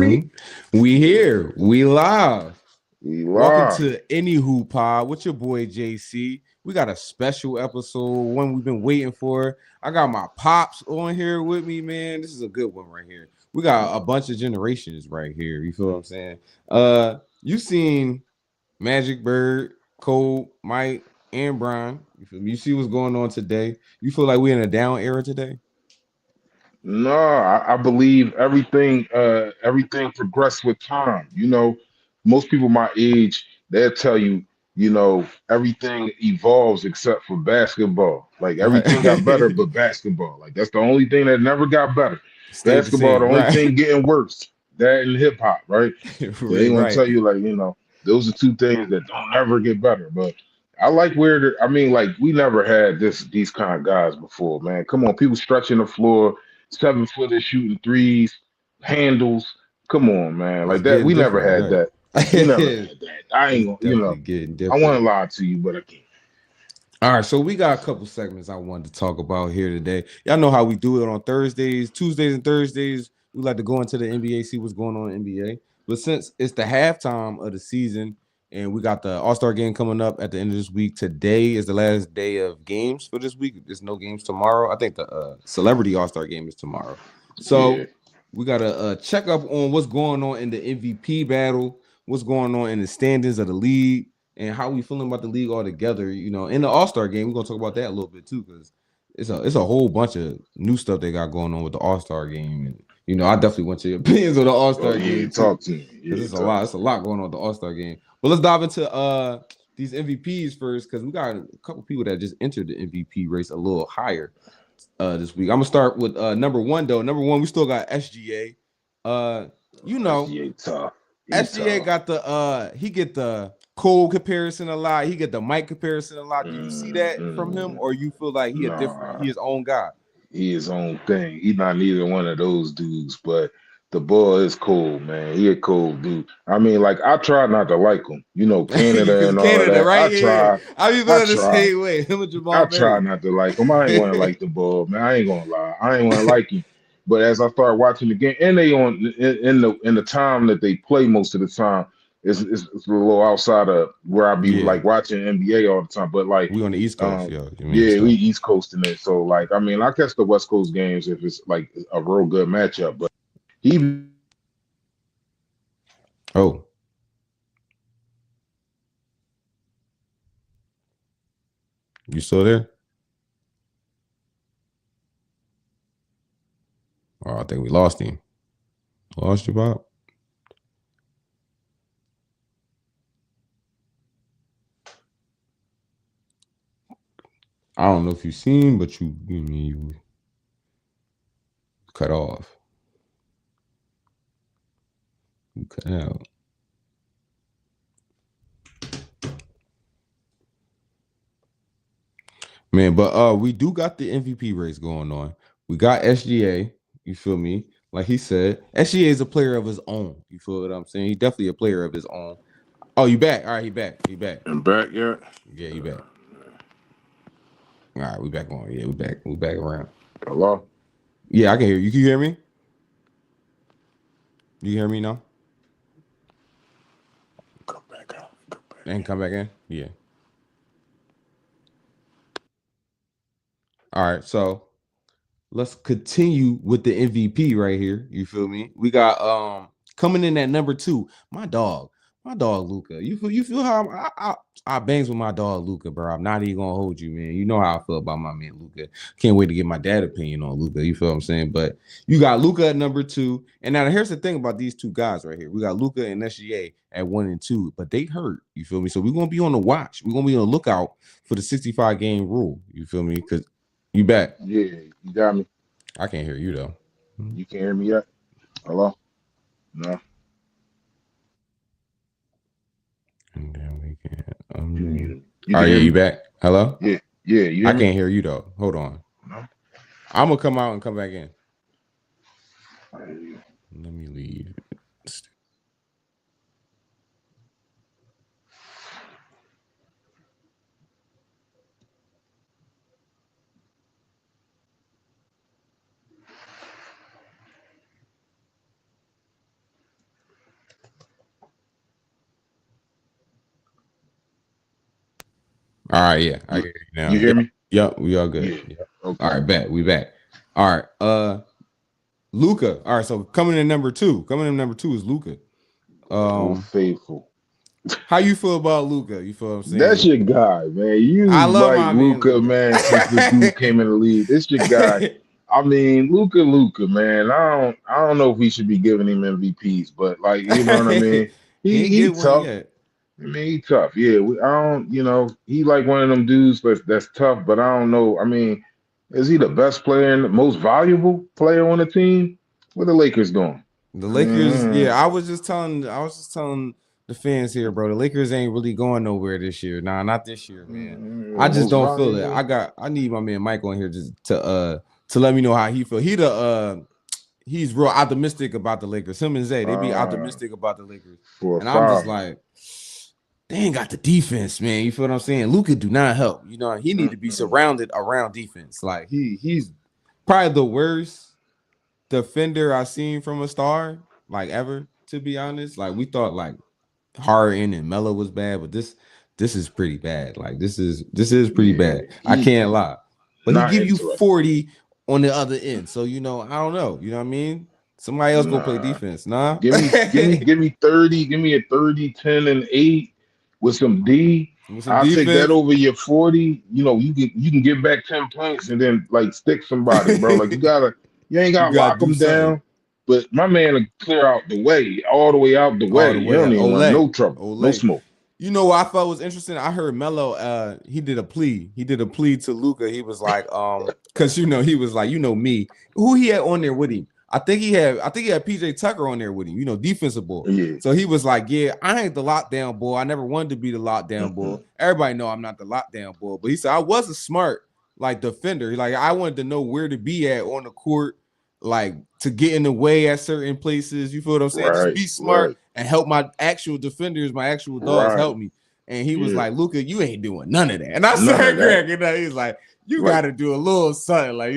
Mhm. We here. We live. We Welcome live. to Any Hoop Pod with your boy JC. We got a special episode, one we've been waiting for. I got my pops on here with me, man. This is a good one right here. We got a bunch of generations right here. You feel what I'm saying? You seen Magic Bird, Cole, Mike, and Brian. You feel me? You see what's going on today. You feel like we're in a down era today? No, I believe everything progressed with time. Most people my age, they'll tell you, everything evolves except for basketball. Like Right. everything got better, but basketball. Like that's the only thing that never got better. Stayed the Basketball, the same, only right? thing getting worse. That and hip hop, right? They gonna Right. tell you like, those are two things that don't ever get better. But I like like we never had these kind of guys before, man. Come on, people stretching the floor, 7 footers shooting threes, handles. Come on, man. It's Like that. getting We never different, had right? that. We never It's had that. I ain't definitely getting I want different. to lie to you, but I can't. All right, so we got a couple segments I wanted to talk about here today. Y'all know how we do it on Thursdays, Tuesdays, and Thursdays. We like to go into the NBA, see what's going on in the NBA. But since it's the halftime of the season and we got the All-Star game coming up at the end of this week, today is the last day of games for this week. There's no games tomorrow. I think the Celebrity All-Star game is tomorrow. Yeah. So we got to check up on what's going on in the MVP battle, what's going on in the standings of the league, and how we feeling about the league altogether. In the All-Star game, we're gonna talk about that a little bit too, because it's a whole bunch of new stuff they got going on with the All-Star game. And I definitely want your opinions on the Oh All-Star yeah. game too, Talk to me. because Yeah. it's a lot going on with the All-Star game. But let's dive into these MVPs first, because we got a couple people that just entered the MVP race a little higher this week. I'm gonna start with number one though. Number one, we still got SGA. Uh, you know, SGA tough. He SGA tough. got the he get the Cole comparison a lot. He get the Mike comparison a lot. Do you see that from him, Mm-mm. or you feel like he Nah. his own guy? He his own thing. He's not neither one of those dudes, but the boy is cool, man. He a cool dude. I mean, like I try not to like him, Canada Because and all of Canada, that. right? Yeah. I be I feeling the try, same way. Him and I Jamal try Murray. not to like him. I ain't want to like the boy, man. I ain't gonna lie. I ain't want to like him. But as I start watching the game, and they on in the time that they play most of the time, it's a little outside of where I be Yeah, like watching NBA all the time. But like, we on the East Coast, yo. You mean yeah, we so? East Coasting it. So like, I mean, I catch the West Coast games if it's like a real good matchup. But he Oh, you still there? Oh, I think we lost him. Lost you, Bob. I don't know if you seen, but you cut off. You cut out. Man, but we do got the MVP race going on. We got SGA, you feel me? Like he said, SGA is a player of his own. You feel what I'm saying? He's definitely a player of his own. Oh, you back. All right, he back. He back. in back yet? Yeah, he back. All right, we back on. Yeah, we back. We back around. Hello? Yeah, I can hear you. Can you hear me? You hear me now? Come back out. Come back. And come back in? Yeah. All right, so let's continue with the MVP right here. You feel me? We got coming in at number two, my dog Luka. You feel how I bangs with my dog Luka, bro. I'm not even gonna hold you, man. You know how I feel about my man Luka. Can't wait to get my dad opinion on Luka. You feel what I'm saying? But you got Luka at number two, and now here's the thing about these two guys right here. We got Luka and SGA at 1 and 2, but they hurt. You feel me? So we're gonna be on the watch. We're gonna be on the lookout for the 65 game rule. You feel me? Because you back. Yeah, you got me. I can't hear you though. You can hear me yet? Hello? No. And then we can You all can right, yeah, hear you me? back? Hello? Yeah. Yeah, you I hear me? can't hear you though. Hold on. No. I'm gonna come out and come back in. I hear you. Let me leave. All right, yeah, I You, get you now. you hear Yep, me? yep, we all good. Yeah. Yep. All Okay. right, bet we back. All right, Luka. All right, so coming in number two. Coming in number two is Luka. Oh, Um, faithful. how you feel about Luka? You feel what I'm That's saying? your guy, man. I You love like my man Luca, Luka. man, since this dude came in the league. It's your guy. I mean, Luca, man. I don't know if we should be giving him MVPs, but like, you know what I mean. He He ain't get he one tough. yet. I mean, he tough. Yeah, I don't. He like one of them dudes that's tough. But I don't know. I mean, is he the best player and the most valuable player on the team? What the Lakers doing? The I Lakers, mean, yeah, I was just telling the fans here, bro. The Lakers ain't really going nowhere this year. Nah, not this year, man. I just most don't feel it. valuable. I need my man Mike on here just to let me know how he feel. He's real optimistic about the Lakers. Him and Zay, they be Uh, optimistic about the Lakers. for a And I'm just five. like, they ain't got the defense, man. You feel what I'm saying? Luka do not help. You know, he need to be Mm-mm. surrounded around defense. Like he's probably the worst defender I've seen from a star, like ever, to be honest. Like we thought like Harden and Melo was bad, but this is pretty bad. Like this is pretty Yeah, bad. I can't lie. But he not give you interested. 40 on the other end. So I don't know. You know what I mean? Somebody else go play Nah. defense, nah. Give me 30, give me a 30, 10, and 8 with some D. With some I'll take that defense. over your 40. You can get back 10 points and then like stick somebody, bro. Like you ain't You gotta gotta lock do them something down. But my man will clear out the way, all the way out the all way. the You way don't up. even want Olay. no trouble, no Olay. smoke. You know what I thought was interesting? I heard Melo he did a plea. He did a plea to Luca. He was like, because he was like, me, who he had on there with him. I think he had PJ Tucker on there with him, defensive boy. Yeah. So he was like, yeah, I ain't the lockdown boy. I never wanted to be the lockdown boy. Mm-mm. Everybody know I'm not the lockdown boy. But he said I was a smart like defender. Like I wanted to know where to be at on the court, like to get in the way at certain places. You feel what I'm saying? Just Right, be smart right, and help my actual defenders, my actual dogs right. help me. And he was Yeah. like, Luka, you ain't doing none of that. And I None of started that. cracking up. He's like, you Like got to do a little something, like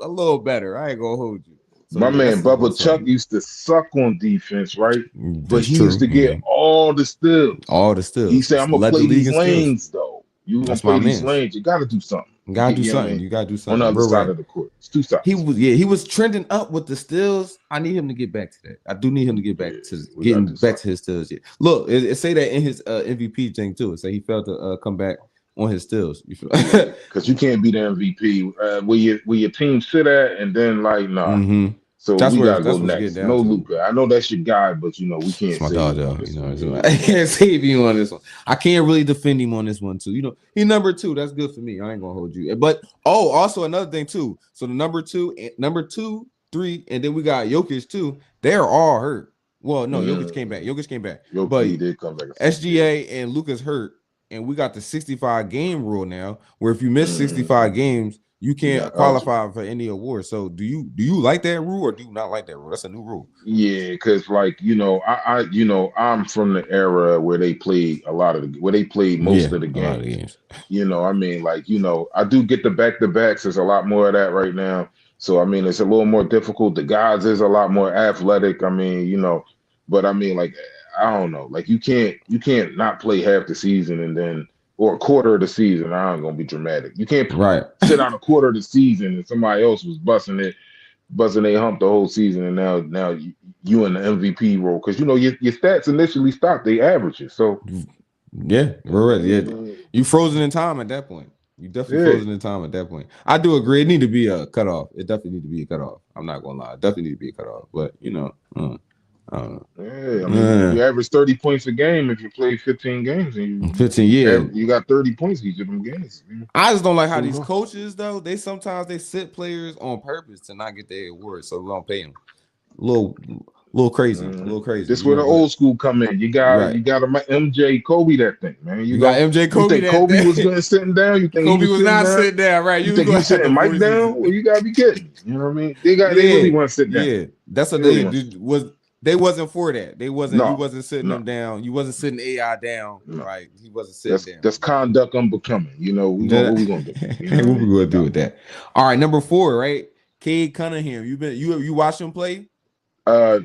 a little better. I ain't gonna hold you. So my yeah, man that's a little Bubba Chuck something. used to suck on defense, right? But That's he used true. to get all the steals. All the He stills said, I'm gonna led the play league these in stills. lanes though. You gonna That's my play these man's. lanes. You gotta do something You to gotta get, do you know what I something. mean, You gotta do on the something. other Real side right. of the court. It's two sides. He was trending up with the stills. I need him to get back to that. I do need him to get Yeah, back to we gotta getting do back something. to his stills. Yeah. Look, it say that in his MVP thing too. It say he failed to come back on his stills. You feel? Yeah, because you can't be the MVP where your team sit at, and then like nah. Mm-hmm. So That's we where gotta that's go what's getting next. down No to. Luca. I know that's your guy, but we It's can't my save dog, him on though. this one. I Yeah, can't save you on this one. I can't really defend him on this one too. He number two. That's good for me. I ain't gonna hold you. But also another thing too. So the number two, three, and then we got Jokic too. They're all hurt. Well, no, Jokic came back. mm, Jokic came back, He but did come back and say, yeah. SGA and Luca's hurt, and we got the 65 game rule now, where if you miss Mm, 65 games, you you're can't not eligible. qualify for any award. So do you like that rule or do you not like that rule? That's a new rule. Yeah, because like I'm from the era where they played where they played Yeah, most of the a lot of games. games. I mean, like I do get the back to backs. There's a lot more of that right now. So I mean, it's a little more difficult. The guys is a lot more athletic. I mean, but I mean, like I don't know, like you can't not play half the season and then or a quarter of the season. I'm gonna be dramatic. You can't Right. sit out a quarter of the season and somebody else was busting they hump the whole season, and now you in the MVP role because your stats initially stopped the averages. So Yeah, we're right. Yeah, uh, you frozen in time at that point. You definitely yeah, frozen in time at that point. I do agree. It need to be a cutoff. It definitely need to be a cutoff. I'm not gonna lie. It definitely need to be a cutoff. But I don't yeah. I mean, know. you average 30 points a game if you play 15 games, and 15 years. you got 30 points each of them games. I just don't like how Pretty these hard. coaches though. They sometimes they sit players on purpose to not get their awards, so we don't pay them. Little, little crazy, a little crazy. This where the But old school come in. You got right, you got to MJ Kobe that thing, man. you got MJ You Kobe think that Kobe was day. good sitting down? You think he Kobe was was sitting not down? sitting down. Right, You you was think he going was to have sitting the Mike 46. down? Well, you gotta be kidding. You know what I mean? They really Yeah, want to sit down. yeah. That's what They really they want to. did. They wasn't for that. They wasn't. You No, wasn't sitting no, them down. You wasn't sitting AI down. no. Right. He wasn't sitting down. That's conduct unbecoming. What we gonna do? You know what I What we mean? gonna do No. with that? All right, number 4. Right, Cade Cunningham. You watch him play?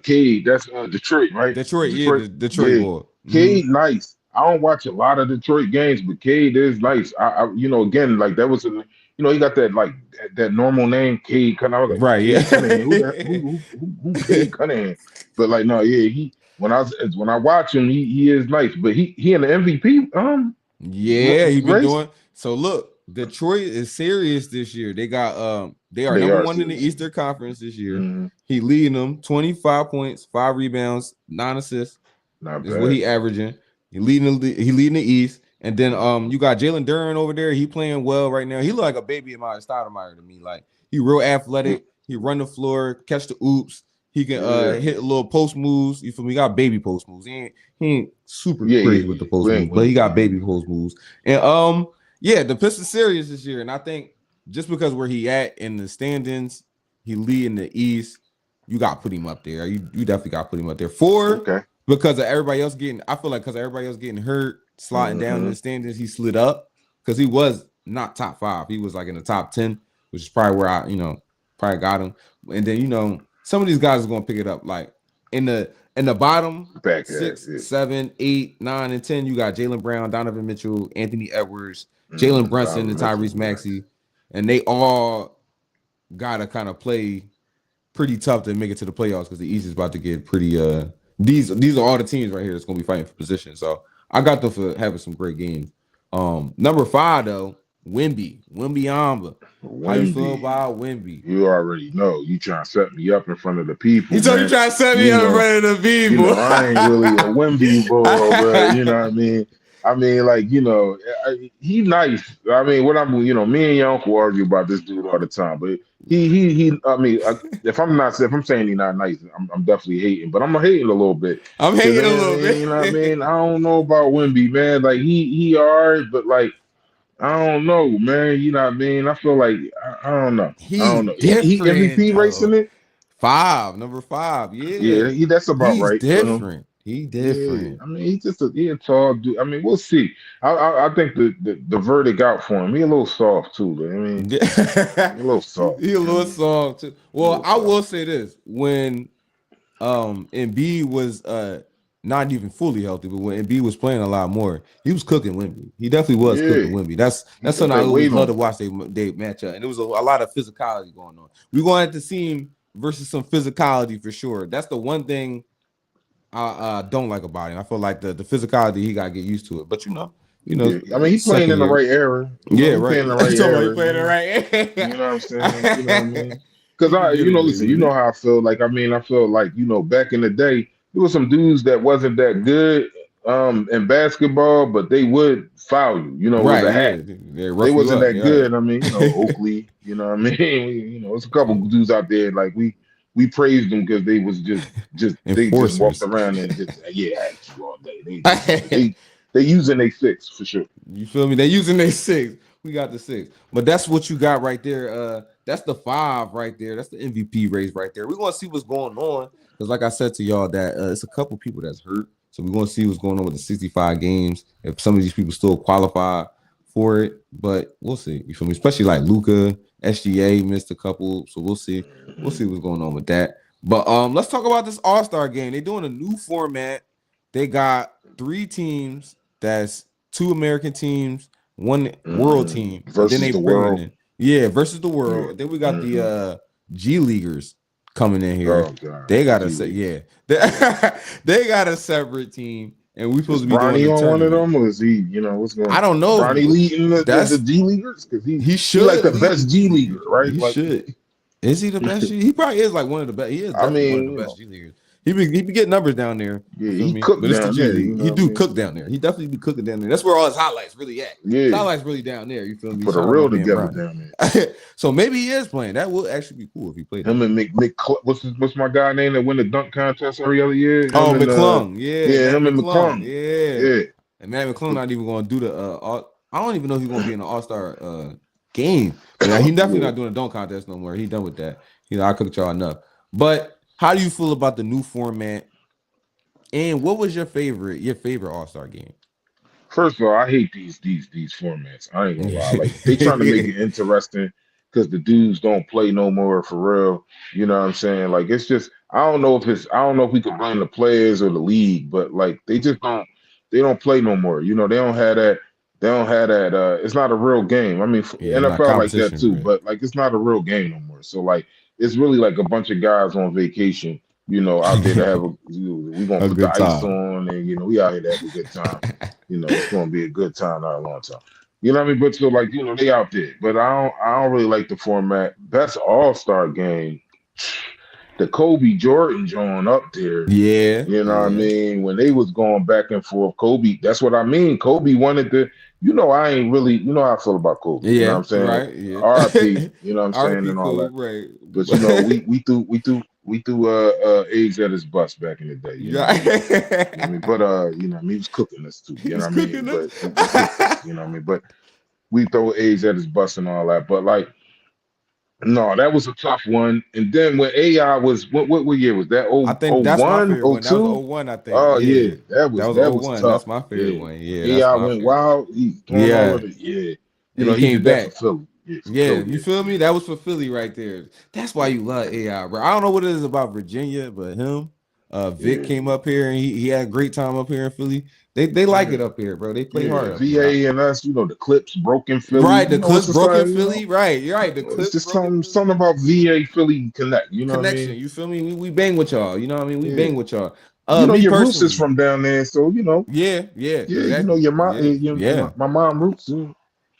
Cade, that's Detroit, right? Detroit. Yeah, Detroit. the Detroit Yeah. boy. Cade, nice. I don't watch a lot of Detroit games, but Cade is nice. Again, like that was he got that like that normal name, Cade Cunningham. I was like, Right, Cade Cunningham. Who that? yeah. Who Cade Cunningham? But like, no, yeah, when I watch him, he is nice. But he in the MVP Yeah, he been race. doing so. Look, Detroit is serious this year. They are They number are one in the serious. Eastern Conference this year. Mm-hmm. He leading them 25 points, 5 rebounds, 9 assists Not is what bad. he averaging. He leading the East. And then Mm-hmm. you got Jalen Duren over there. He playing well right now. He look like a baby in my Stoudemire to me. Like he real athletic. He run the floor, catch the oops. He can Yeah, hit a little post moves. You feel me? He got baby post moves. He ain't super yeah, crazy yeah, with the yeah. post moves, but he got baby post moves. And yeah, the Pistons serious this year. And I think just because where he at in the standings, he lead in the East. You got to put him up there. You definitely got to put him up there. Four, Okay. because of everybody else getting, I feel like because everybody else getting hurt, sliding down in Mm-hmm. the standings, he slid up because he was not top 5. He was like in the top 10, which is probably where I, probably got him. And then, some of these guys are going to pick it up. Like in the bottom Back half, 6, yeah. 7, 8, 9, and 10, you got Jaylen Brown, Donovan Mitchell, Anthony Edwards, Jalen Brunson, Donovan and Mitchell's Tyrese nice. Maxey. And they all got to kind of play pretty tough to make it to the playoffs because the East is about to get pretty these are all the teams right here that's gonna be fighting for position. So I got them for having some great games. Number 5 though, Wembanyama. How you feel Wemby. about Wemby? You already know. You trying to set me up in front of the people, He told you man. trying to set me You up in know, front of the people. I ain't really a Wemby boy, but you know what I mean. I mean, like he nice. I mean, me and your uncle argue about this dude all the time, but he. I mean, if I'm saying he's not nice, I'm definitely hating, but I'm hating a little bit I'm because hating a little you know what I bit. mean. I don't know about Wemby, man. Like he alright, but like. I don't know, man. You know what I mean? I feel like I don't know. I He's don't know. He different MVP racing though. it. 5, number 5. Yeah, Yeah. that's about He's right for him. different. He Yeah, different. I mean he's just a tall dude. I mean we'll see. I think the verdict out for him. He a little soft too. Though. I mean Yeah. he a little soft. He a You know what I little mean? soft too. A Well, little I soft. will say this: when Embiid was not even fully healthy, but when Embiid was playing a lot more, he was cooking Wemby. He definitely was Yeah, cooking Wemby. That's he put something I that always weight love on to him. watch. They match up, and there was a lot of physicality going on. We're going to have to see him versus some physicality for sure. That's the one thing I don't like about him. I feel like the physicality he got to get used to it. But Yeah, I mean he playing second in the year. right era. Yeah, He right. playing in the You right talking about you era. playing it You know what I'm saying? You know what I right? mean? Because You can get away listen, you with know it. how I feel. Like, I mean, I feel like, back in the day, there was some dudes that wasn't that good in basketball, but they would foul you, with Right, a yeah. hat. They They rough you wasn't up. that You're right. good. I mean, Oakley, you know what I mean? There's a couple dudes out there like we praised them because they was they just walked Enforcers. around and just at you all day. They using they six for sure. You feel me? They using their 6. We got the 6. But that's what you got right there. That's the 5 right there. That's the MVP race right there. We're gonna see what's going on. Because like I said to y'all, that it's a couple people that's hurt. So we're gonna see what's going on with the 65 games. If some of these people still qualify for it, but we'll see. You feel me? Especially like Luka, SGA missed a couple. So we'll see. We'll see what's going on with that. But let's talk about this All-Star game. They're doing a new format. They got 3 teams that's 2 American teams, 1 world team, and then Versus they the bringing world. in versus the world. Yeah. And then we got the hmm G Leaguers coming in here. Oh God, They the got G Leaguers. they got a separate team, and we Is supposed to be doing Bronny the on one of tournament. them, or is he? What's going I on? don't Is Bronny know. leading the That's G Leaguers because he he like should the lead. best G Leaguer, right? He Like, should. Is he the best? He probably is like one of the best. He is I definitely one of mean, the best G leaguers. He be getting numbers down there. yeah, You feel he me? cooked But it's the down G there. You League. know He what I do mean? cook down there. He definitely be cooking down there. That's where all his highlights really at. His Yeah, highlights really down there. You feel me? put a Shout out my reel man together Bryant. down there. So maybe he is playing. That would actually be cool if he played down Him and there. what's my guy name that win the dunk contest every other year? Oh, Him and McClung. Yeah, yeah, Matt him and McClung. McClung. Yeah. Yeah, And Matt McClung not even going to do the I don't even know if he's going to be in the All-Star game. But he definitely yeah. not doing a dunk contest no more. He done with that. I cooked y'all enough. But how do you feel about the new format? And what was your favorite All-Star game? First of all, I hate these formats. I ain't gonna lie. Like they trying to make Yeah. it interesting because the dudes don't play no more for real. You know what I'm saying? Like it's just I don't know if we can blame the players or the league, but like they just don't. they don't play no more. You know, they don't have that. They don't have that. It's not a real game. I mean, Yeah, it's not NFL like that competition, too, right? but like it's not a real game no more. So like it's really like a bunch of guys on vacation. You know, out there to have a. We gonna A put the good ice time. on, and we out here to have a good time. You know, it's gonna be a good time, not a long time. You know what I mean? But so like they out there, but I don't really like the format. Best All Star game, the Kobe Jordan joint up there. Yeah, You know what I yeah, mean? When they was going back and forth, Kobe, that's what I mean. Kobe wanted to, I ain't really, how I feel about Kobe. You know what yeah, I'm saying? right, yeah. RIP, you know what I'm saying, RP and all that. cool, right? But we threw eggs at his bus back in the day, you know what I mean? You know what I Yeah. mean? But he was cooking us too, He you know was what I mean? cooking us. But he cooked us, you know what I mean? But we throw eggs at his bus and all that. But like no, that was a tough one. And then when AI was what year was that? I Oh, think oh that's my one, favorite oh one. That was two. 01, I think. Oh Yeah. yeah, that That was was that oh was 01. tough. That's my favorite Yeah, one. when Yeah, that's AI my went favorite. wild, he throwing all Yeah. of it. Yeah, And he he came did that for back. Philly. Yeah, for Yeah, Philly. you Yeah, feel me? That was for Philly right there. That's why yeah, you love AI, bro. I don't know what it is about Virginia, but him, Vic yeah, came up here and he had a great time up here in Philly. They like yeah. it up here, bro. They play Yeah, hard up here. VA and us, the clips broken Philly. Right, the It's clips just broken like, Philly. Right, you're right. The it's clips just broken Philly. something about VA Philly connect. You know what I Connection. mean? You feel me? We bang with y'all. You know what I mean? We Yeah. bang with y'all. Me Your roots is personally. from down there, so Yeah, yeah, yeah, exactly. your mom, Yeah, yeah. my mom roots.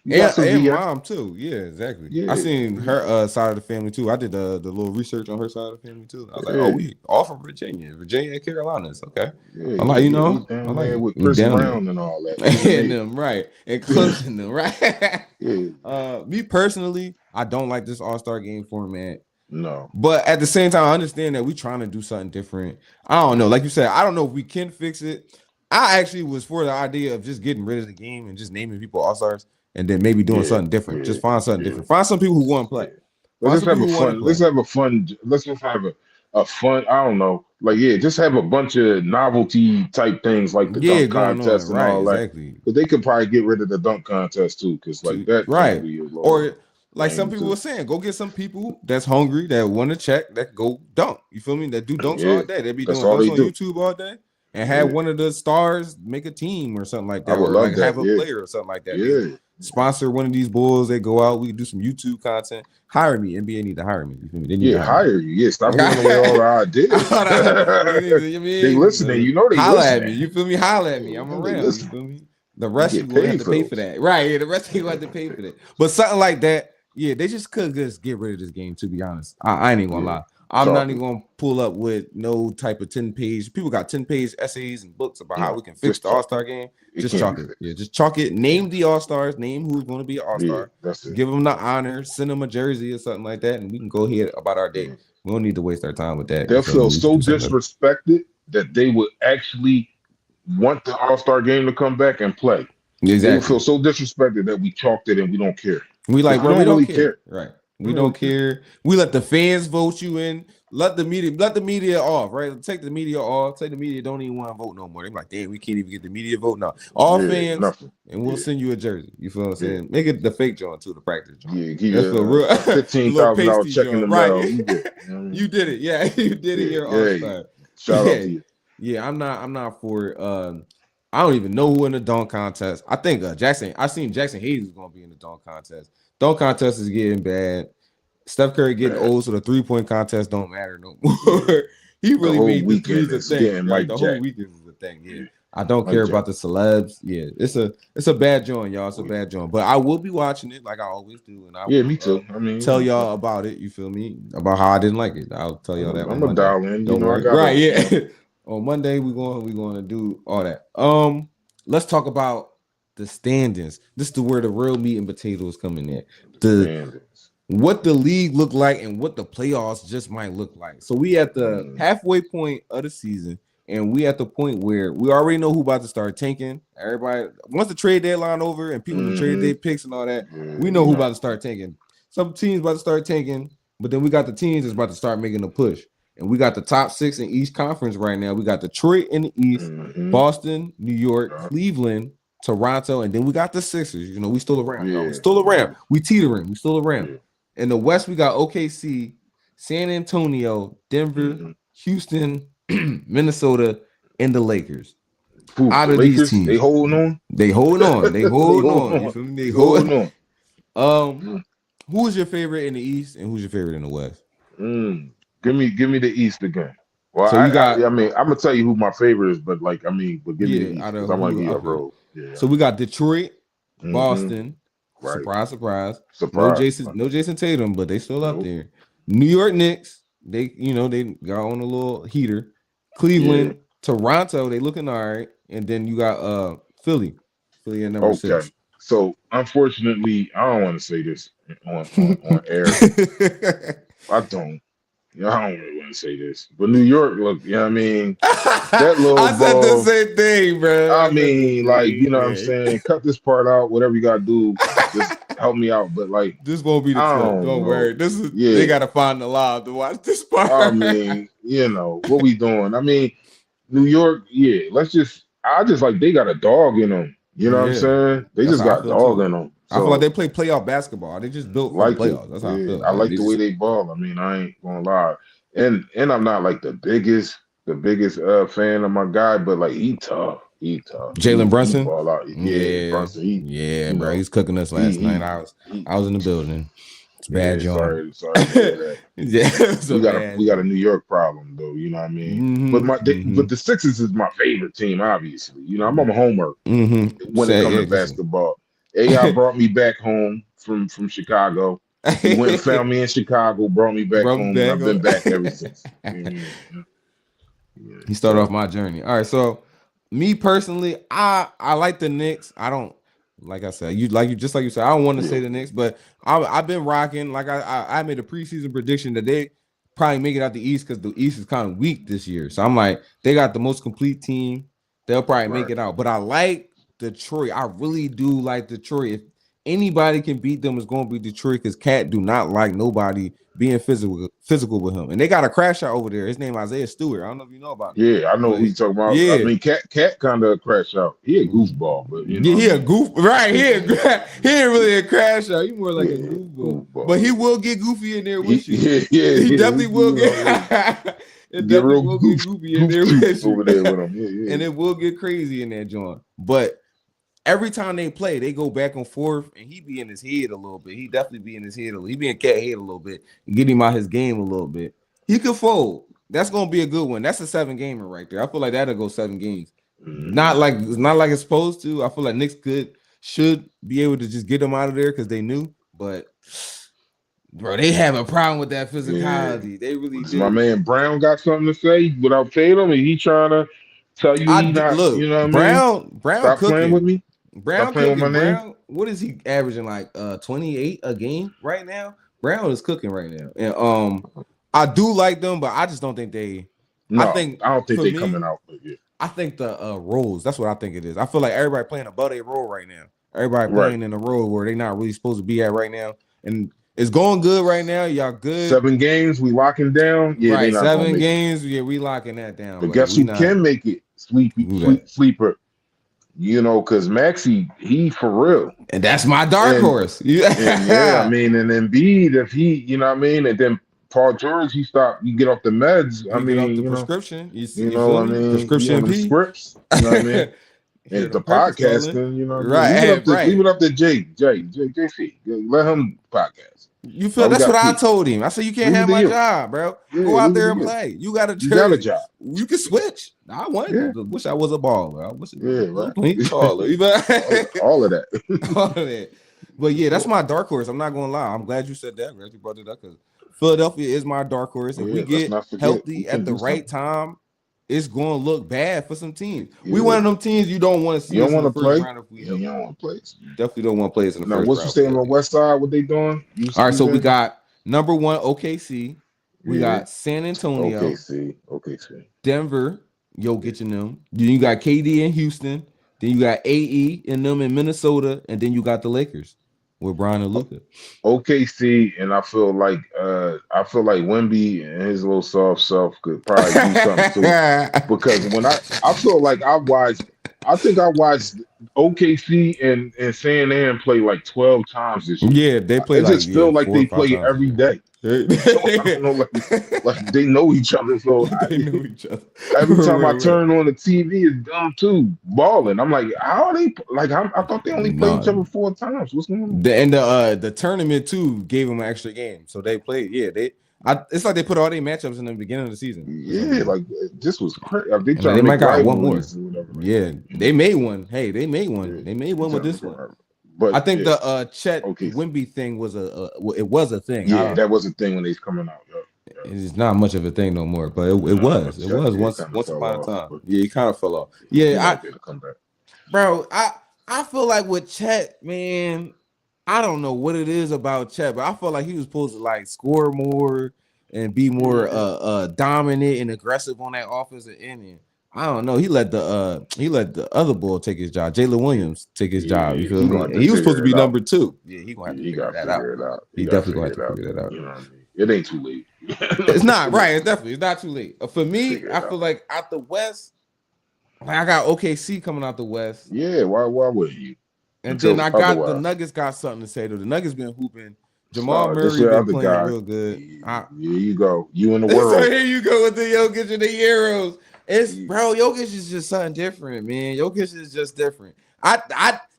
You got some And VA. mom too. Yeah, exactly. I Yeah, seen yeah, her side of the family too. I did the little research on her side of the family too. I was like, oh, yeah, we all from Virginia and Carolinas. Okay, I like We I down like there it. with We Chris down there. Brown and all that. We the And neighbors. them right and Yeah, close in them right. yeah. Me personally, I don't like this All Star game format. No. But at the same time, I understand that we're trying to do something different. I don't know. Like you said, I don't know if we can fix it. I actually was for the idea of just getting rid of the game and just naming people all stars and then maybe doing Yeah, something different. yeah, Just find something yeah, different. Find some people who want to play. yeah. Let's Find just some have people a who want to fun. Let's play. have a fun. Let's just have a fun. I don't know. Like just have a bunch of novelty type things like the Yeah, dunk going on. contest and Right, all that. exactly. But they could probably get rid of the dunk contest too, because like that can Right. be a little Or like some lame people were too. saying, go get some people that's hungry that want to check that go dunk. You feel me? That do dunks Yeah, all day. They be that's doing all dunks they on do. YouTube all day and have Yeah, one of the stars make a team or something like I that, would or love like that. have a Yeah, player or something like that. They yeah, sponsor one of these bulls. They go out. We can do some YouTube content. Hire me. NBA need to hire me. You feel me? They need to yeah. hire me. Hire you. Yeah, stop giving away all the ideas. They need to, you They mean listening. You know they holla at listening. me. You feel me? Holla at Yeah, me. you I'm know they around. You listening. feel me? The You rest you get gonna have paid to for pay for those. that. Right. Yeah, the rest you gonna have to pay for that. But something like that, yeah, they just could just get rid of this game, to be honest. I ain't even gonna Yeah, lie. I'm not even chalk it. gonna pull up with no type of 10-page. People got 10-page essays and books about how No, we can fix just the chalk All-Star game. it. It Just can't be chalk it. fixed. Yeah, just chalk it. Yeah, Name the All-Stars, name who's gonna be an yeah, All-Star, that's it. give them the honor, send them a jersey or something like that, and we can go ahead about our day. Yeah. We don't need to waste our time with that. You They'll feel me? feel We can so do something else. disrespected that they would actually want the All Star game to come back and play. They would feel Exactly. so disrespected that we chalked it and we don't care We because like, we bro, we don't don't really care. care. Right. We We don't really don't care. care. We let the fans vote you in. Let the media off, right? Take the media off. Take the media don't even want to vote no more. They're like, damn, we can't even get the media vote now. All Yeah, fans, nothing. and we'll Yeah, send you a jersey. You feel what I'm yeah, saying? Make it the fake joint too, the practice joint. yeah. Give That's you for real. a The little $15,000 pasty check in the joint. Right. mail. You good? You know what I You mean? did it. Yeah, you did it. Yeah, You're all yeah. star. Shout out Yeah. to you. Yeah, I'm not for it. I don't even know who in the dunk contest. I think Jackson. I seen Jackson Hayes is gonna be in the dunk contest. Dunk contest is getting bad. Steph Curry getting Bad. old, so the 3-point contest don't matter no Yeah, more. He the really whole made the weekend threes a is thing, getting right? Mike The whole Jack. weekend is a thing. Yeah, Yeah, I don't Mike care Jack. about the celebs. Yeah, it's a bad joint, y'all. It's a bad joint, but I will be watching it like I always do, and I Yeah, will me too. I mean, tell y'all about it. You feel me? About how I didn't like it. I'll tell y'all that on I'm a Monday. dial in. Don't I worry. gotta, Right? Yeah. On Monday we going to do all that. Let's talk about the standings. This is where the real meat and potatoes come in at. the The standings. what the league look like and what the playoffs just might look like. So we at the Mm, halfway point of the season, and we at the point where we already know who about to start tanking. Everybody, once the trade deadline over and people traded hmm their picks and all that, Yeah, we know you who know. about to start tanking. Some teams about to start tanking, but then we got the teams that's about to start making a push. And we got the top six in each conference right now. We got Detroit in the East, Hmm Boston, New York, Yeah, Cleveland, Toronto, and then we got the Sixers. You know, we still around, y'all. We yeah, still yeah, around. We teetering. We still around. yeah. In the West, we got OKC, San Antonio, Denver, hmm Houston, Minnesota, and the Lakers. Who? out The of these Lakers? They teams. holding on. They holding on. They They holding holding on. You on. feel me? They They hold. holding on. Um, who's your favorite in the East and who's your favorite in the West? Mm. Give me the East again. Well, So you got I mean, I'm gonna tell you who my favorite is, but like, I mean, but give me the yeah, East out because of I want to who give you a okay. road. Yeah. So we got Detroit, Mm-hmm. Boston. Right. Surprise, surprise. Surprise. No Jason Tatum, but they still up Nope. there. New York Knicks, they got on a little heater. Yeah. Cleveland, Toronto, they looking all right. And then you got Philly. Philly at number Okay. 6. So unfortunately, I don't want to say this on air. I don't. Yeah, I don't really want to say this, but New York, look, you know what I mean? That little I said the ball. same thing, bro. I I said the mean, like, you same know what I'm thing. saying? Cut this part out, whatever you gotta do, just help me out. But like, This won't be the I clip. don't Don't worry. know. This is they Yeah. gotta find the live to watch this I part. mean, what we doing? I mean, New York, yeah, I just like they got a dog in them. You know what I'm Yeah, saying? They that's just how I got feel dog too. in them. I feel like So they play playoff basketball. They just built for the like it. playoffs. That's how I Yeah, feel. I Like like they the way just they ball. I mean, I ain't gonna lie. And I'm not like the biggest fan of my guy, but like he tough. He tough. Jalen He Brunson. ball out. Yeah, Yeah, Brunson. yeah, You bro. know, He's cooking us he last night. he he I was in the building. It's a bad yeah, John. sorry to hear that. Yeah, it's a We bad got a John. New York problem though, you know what I mean? Mm-hmm. But Mm-hmm. the Sixers is my favorite team, obviously. You know, I'm a homer Mm-hmm. when it Say comes to yeah, listen. basketball. AI brought me back home from Chicago. He went and found me in Chicago, brought me back Bro, home, and back I've been back ever since. up. You know what I mean? Yeah. He started off So my journey. All right, so me personally, I like the Knicks. I don't like I said, you just like you said, I don't want to say yeah, the Knicks, but I've been rocking. Like I made a preseason prediction that they probably make it out the East because the East is kind of weak this year. So I'm like, they got the most complete team. They'll probably make right. it out. But I like Detroit. I really do like Detroit. If anybody can beat them, it's going to be Detroit because Cat do not like nobody being physical with him. And they got a crash out over there. His name Isaiah Stewart. I don't know if you know about him. Yeah, I know who But you talking about. I yeah. mean, Cat kind of crashed out. He a goofball, but you know Yeah, what I he a mean. goof, right? He ain't really a crash out. He more like a Yeah, goofball, but goofball. he will get goofy in there with you. He Yeah. definitely will You get. know, yeah. It Get definitely real will get goofy in there tooth with you, over there with him. and it will get crazy in that joint. But every time they play, they go back and forth, and he be in his head a little bit. He definitely be in his head a little. He be in Cat head a little bit, and get him out his game a little bit. He could fold. That's gonna be a good one. That's a 7-gamer right there. I feel like that'll go 7 games. Mm-hmm. Not like it's supposed to. I feel like Knicks should be able to just get them out of there because they knew. But bro, they have a problem with that Yeah. physicality. They really Does my do. man Brown got something to say without Tatum? And he trying to tell you he not, you Look, know what I mean? Brown Stop playing with cooking. me. Stop playing with my name. Brown, what is he averaging like 28 a game right now? Brown is cooking right now. And I do like them, but I just don't think I No, think I don't think for they coming me, out. But yeah. I think the roles, that's what I think it is. I feel like everybody playing above their role right now. Everybody Right. playing in a role where they're not really supposed to be at right now. And it's going good right now. Y'all good. 7 games, we locking down. Yeah, they Right. not gonna Seven make it. games. Yeah, we locking that down, But buddy. guess We who not can make it? who that. Sleeper. You know, because Maxi, he for real. And that's my dark And horse. and yeah, I Yeah. mean, and Embiid, if he, you know what I mean, and then Paul George, he stopped. You get off the meds. I You get off mean, the prescription. You you know, feel I me? mean, he on Prescription them P. scripts. You know what I mean? Hit And the them Perkins rolling. podcasting, you know what I mean? Right. Leave Right. it up to JC. Let him podcast. You Now feel we that's what got I P. told him. I said you can't Leave it have to my you. job, bro. Yeah, Go out leave it there to and you. play. You got a You got a jersey. job. You can switch. I Yeah. wish I was a baller. I wish Yeah, I was right. playing taller. You know? All of that. All of that. But yeah, that's my dark horse. I'm not gonna lie. I'm glad you said that. Glad you brought it up because Philadelphia is my dark horse. If we Yeah, let's get not forget. We healthy can at the do right something. time, it's gonna look bad for some teams. We Yeah. one of them teams you don't want to You see don't us in want the to first play? round if we You healthy. don't want to play? Definitely don't want to play us in the Now, first what's you round if we saying on the healthy. West Side? What they doing? All right, so we Houston? got number 1 OKC. We Yeah. got San Antonio, OKC. Denver, Yeah. Jokic and them. Then you got KD in Houston. Then you got AE and them in Minnesota, and then you got the Lakers with Brian and Luka. OKC, and I feel like Wemby and his little soft self could probably do something too. Because when I feel like I think I watched OKC and San Antonio play like 12 times this year. Yeah, they play It like just feel like 4 or they 5 play times a every year. day. So I don't know, like they know each other. So They know each other every for time I real, real. turn on the TV, it's them two balling. I'm like, how are they? Like, I thought they only played each No, other 4 times. What's going on? the tournament too gave them an extra game, so they played. Yeah, it's like they put all their matchups in the beginning of the season for some Yeah, reason, like this was crazy. They and then trying they to make might got one more. rivalries or whatever like Yeah, that. they made one. Hey, they made Yeah, one. They made they one with trying to this make a one. rivalry. But I think yeah, the Chet okay. Wemby thing was it was a thing. I Yeah, don't. that was a thing when they was coming out. Yeah, It's not much of a thing no more, but it nah, was. It Chet, was yeah, once kind of once fell upon a off, time. but Yeah, he kind of fell off. he Yeah, might be able to come back. bro, I feel like with Chet, man, I don't know what it is about Chet, but I feel like he was supposed to like score more and be more Yeah, dominant and aggressive on that offensive end. And I don't know. He let the other boy take his job. Jalen yeah, Williams take his job. You yeah. feel He me? gonna have And to he was supposed to figure be it out. number two. Yeah, he gonna have Yeah, to he figure gotta that out. figure it out. He He gotta definitely gonna figure have it to out. figure that out. You know what I mean? It ain't too late. It's not Come on, right. It's definitely it's not too late. For me, figure I it feel out. like out the West, like I got OKC coming out the West. Yeah, why wouldn't you? And then Until I got the otherwise. Nuggets got something to say though. The Nuggets been hooping. Jamal So this Murray your been other playing guy. real good. Here you go. You in the So world. here you go with the Jokic and the Euros. It's You- bro, Jokic is just something different, man. Jokic is just different.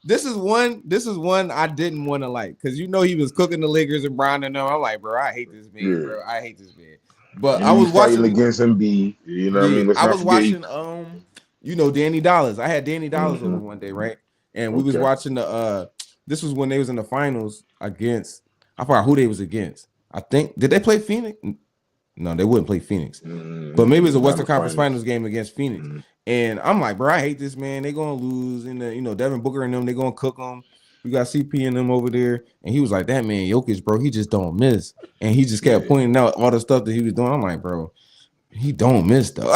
This is one I didn't want to like because you know he was cooking the Lakers and Bron and them. I'm like, bro, I hate this man, Yeah. bro. I hate this man. But I And he was fighting watching. against Embiid. You know what I Yeah, mean? Let's I not was forget. watching Danny Dollars. I had Danny Dollars over Mm-hmm. one day, right? And we was Okay. watching this was when they was in the finals against I forgot who they was against. I think did they play Phoenix? No, they wouldn't play Phoenix. But maybe it's a Not in Western the Conference finals. Finals game against Phoenix. Mm-hmm. And I'm like, bro, I hate this man. They gonna lose. And Devin Booker and them, they gonna cook them. We got CP and them over there. And he was like, that man, Jokic, bro, he just don't miss. And he just kept Yeah. pointing out all the stuff that he was doing. I'm like, bro, he don't miss though.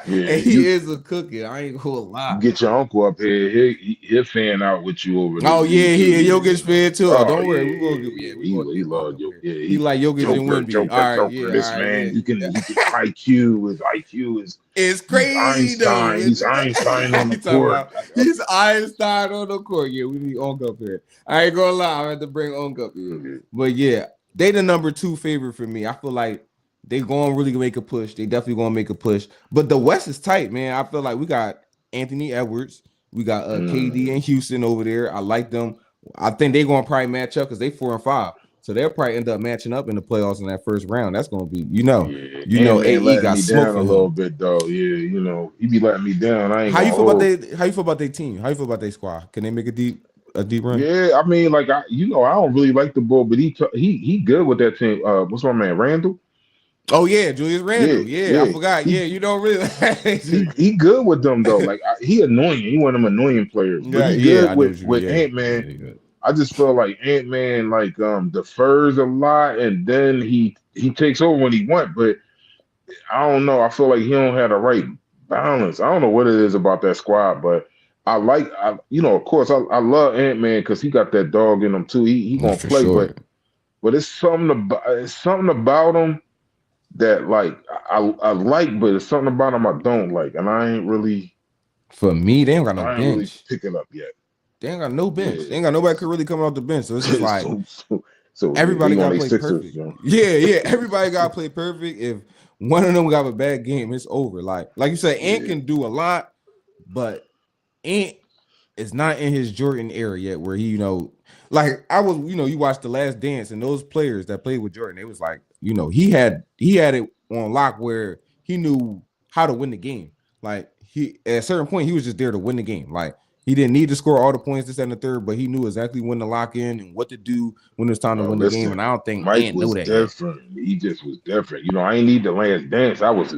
Yeah. And he is a cookie. I ain't gonna You lie. get your uncle up here, he'll fan out with you over this Oh dude yeah, too. he a Yeah, Jokic fan too. Oh, oh don't yeah, worry, yeah, yeah. we gonna He get Unc loved up you. here. Yeah, He like Jokic and Wemby. All right, Joker. yeah, all This right, man, yeah. he can IQ. His IQ is It's he's crazy though. Einstein. He's Einstein on the He talking court. about he's Einstein on the court. Yeah, we need Onk up here. I ain't gonna lie, I had to bring Onk up here. Yeah, But yeah, they the number two favorite for me. I feel like they gonna really make a push. They definitely gonna make a push. But the West is tight, man. I feel like we got Anthony Edwards, we got KD mm, and Houston over there. I like them. I think they're gonna probably match up because they 4-5. So they'll probably end up matching up in the playoffs in that first round. That's gonna be, yeah. And man, AE letting got me smoke down a for little him. bit though. Yeah, he be letting me down. I ain't How you gonna feel about hold. how you feel about their team? How you feel about their squad? Can they make a deep run? Yeah, I mean, like I don't really like the bull, but he good with that team. What's my man, Randall? Oh yeah, Julius Yeah, Randle. Yeah, I yeah. forgot. He Yeah, you don't really he good with them though. Like he annoying. He one of them annoying players, but Yeah, he yeah, good I know what you with yeah. Ant Man. Yeah, you good. I just feel like Ant Man like defers a lot, and then he takes over when he want. But I don't know. I feel like he don't have the right balance. I don't know what it is about that squad, but of course I love Ant Man because he got that dog in him too. He Yeah, gonna for play, sure. but it's something about him that like I like, but it's something about him I don't like, and For me, they ain't got no I ain't really bench. picking up yet. They ain't got no bench. They Yeah. ain't got nobody could really come off the bench. So it's just like So yeah, everybody they on gotta their play Sixers, perfect. you know. Yeah. Everybody gotta play perfect. If one of them got a bad game, it's over. Like you said, Ant Yeah. can do a lot, but Ant is not in his Jordan era yet, where he, like I was, you watch The Last Dance, and those players that played with Jordan, it was like, he had it on lock where he knew how to win the game. Like he at a certain point, he was just there to win the game. Like he didn't need to score all the points this and the third, but he knew exactly when to lock in and what to do when it's time to win the game. Listen, And I don't think Mike Ant know was that yet. different. He just was different. I ain't need the last dance. I was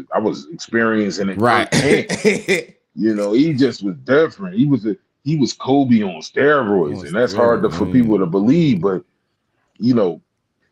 experiencing it Right. firsthand. He just was different. He was Kobe on steroids, and that's hard for people to believe. But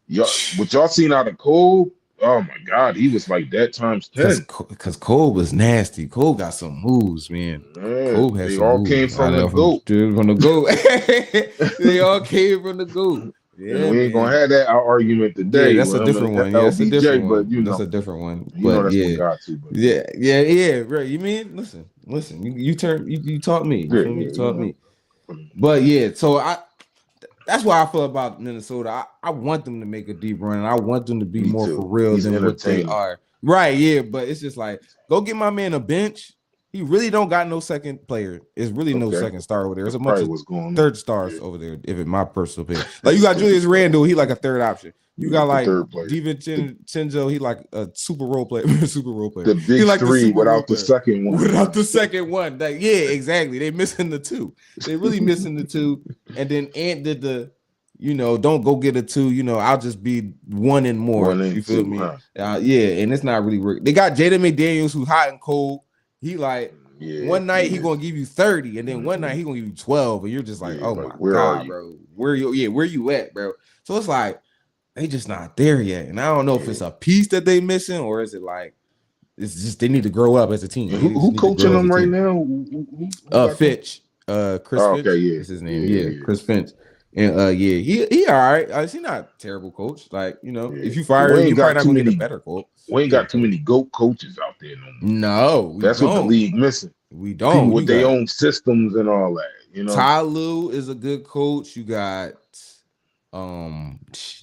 y'all seen out of Cole, oh my God, he was like that times 10. Because Cole was nasty. Cole got some moves, man. Man, Cole had they some all moves. came from the From GOAT. the GOAT. They all came from the GOAT. And Yeah, we ain't man. gonna have that argument Yeah, today that's with a him and different one. Yeah, that's a LBJ, different but one. That's a different one. But that's my yeah. guy too. But Yeah, right. You mean listen, you taught me. You yeah, feel me? You yeah, taught me. But yeah, so that's why I feel about Minnesota. I want them to make a deep run, and I want them to be Me more for too. real He's than what they entertaining. are. Right, yeah, but it's just like go get my man a bench. He really don't got no second player. It's really no Okay. second star over there. There's That's a bunch probably of what's going on. third stars Yeah. over there, if in my personal opinion. Like you got Third Julius star. Randle, he like a third option. You got The like third player. Chenzo, he like a super role player. Super role player. The He big like the three super role without the player. second one. Without the second one. Like, yeah, exactly. They missing the two. They really missing the two. And then Ant did the, don't go get a two. I'll just be one and more. One You and feel two, me? huh? Yeah, and it's not really working. They got Jaden McDaniels who's hot and cold. He like one night he gonna give you 30, and then one night he gonna give you 12, and you're just like, oh my where God, are you? bro. Where you at, bro? So it's like they just not there yet. And I don't know if it's a piece that they missing or is it like it's just they need to grow up as a team. Who coaching them right now? Who Fitch. Chris Finch. okay, yeah. Is his name. Yeah, Chris Finch. And he all right. He's not terrible coach. Like, if you fire him, you probably not gonna get a better coach. We ain't got too many GOAT coaches out there no more. No, that's what the league missing. We don't. People with their own systems and all that. Ty Lue is a good coach. You got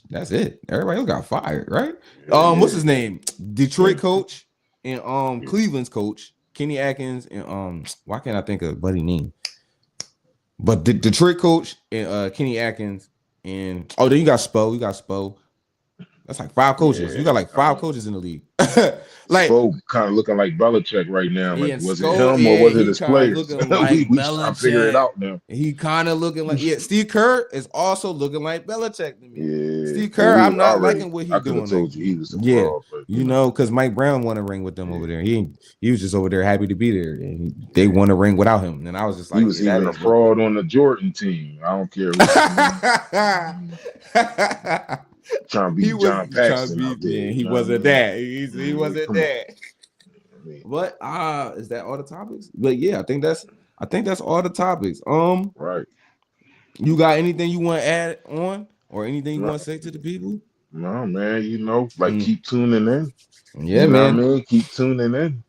that's it. Everybody else got fired, right? What's his name? Detroit coach and Cleveland's coach, Kenny Atkins, and why can't I think of Buddy name? But the Detroit coach and Kenny Atkins, and then you got Spo. You got Spo. That's like 5 coaches. You got like 5 coaches in the league. Like Spo kind of looking like Belichick right now. Like, was it him or was it his players? Like we trying to figure it out now. He kind of looking like Steve Kerr is also looking like Belichick to me. Yeah, Steve Kerr, I'm not liking what he's doing. I told you he was a fraud, but, because Mike Brown won a ring with them over there. He was just over there happy to be there, and they won a ring without him. And I was just like, he was even a fraud on the Jordan team. I don't care. Trying to beat John Paxson out there. He wasn't that. He wasn't that. But is that all the topics? But yeah, I think that's all the topics. Right. You got anything you want to add on, or anything you want to say to the people? No, man. Keep tuning in. Yeah, man. What I mean? Keep tuning in.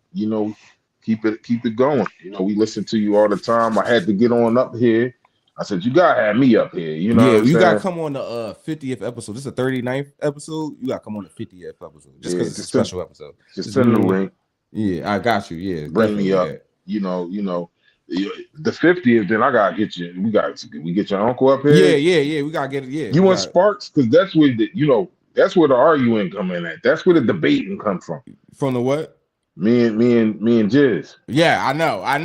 Keep it going. We listen to you all the time. I had to get on up here. I said, you gotta have me up here. You gotta come on the 50th episode. This is the 39th episode. You gotta come on the 50th episode just because it's a special episode. Just send the link. Yeah, I got you. Yeah, bring me up. The 50th, then I gotta get you. We get your uncle up here. Yeah. We gotta get it. Yeah. You want Sparks? Because that's where that's where the arguing come in at. That's where the debating come from. From the what? Me and Jizz. Yeah, I know. And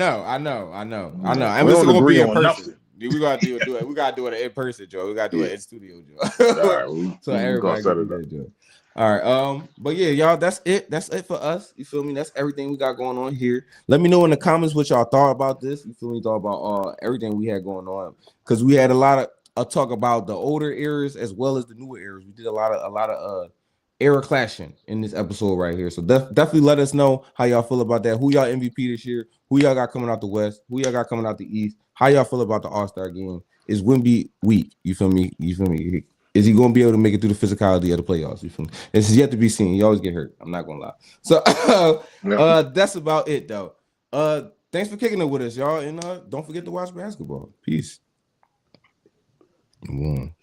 we're gonna be in person. Nothing. We gotta do it. We gotta do it in person, Joe. We gotta do it in studio, Joe. All right, so everybody can do that, Joe. All right. But yeah, y'all, that's it. That's it for us. You feel me? That's everything we got going on here. Let me know in the comments what y'all thought about this. You feel me? Thought about everything we had going on, because we had a lot of talk about the older eras as well as the newer eras. We did a lot of era clashing in this episode right here. So definitely let us know how y'all feel about that. Who y'all MVP this year? Who y'all got coming out the West? Who y'all got coming out the East? How y'all feel about the All-Star game? Is Wemby weak? You feel me? Is he going to be able to make it through the physicality of the playoffs? You feel me? This is yet to be seen. He always get hurt. I'm not going to lie. So that's about it, though. Thanks for kicking it with us, y'all. And don't forget to watch basketball. Peace. 1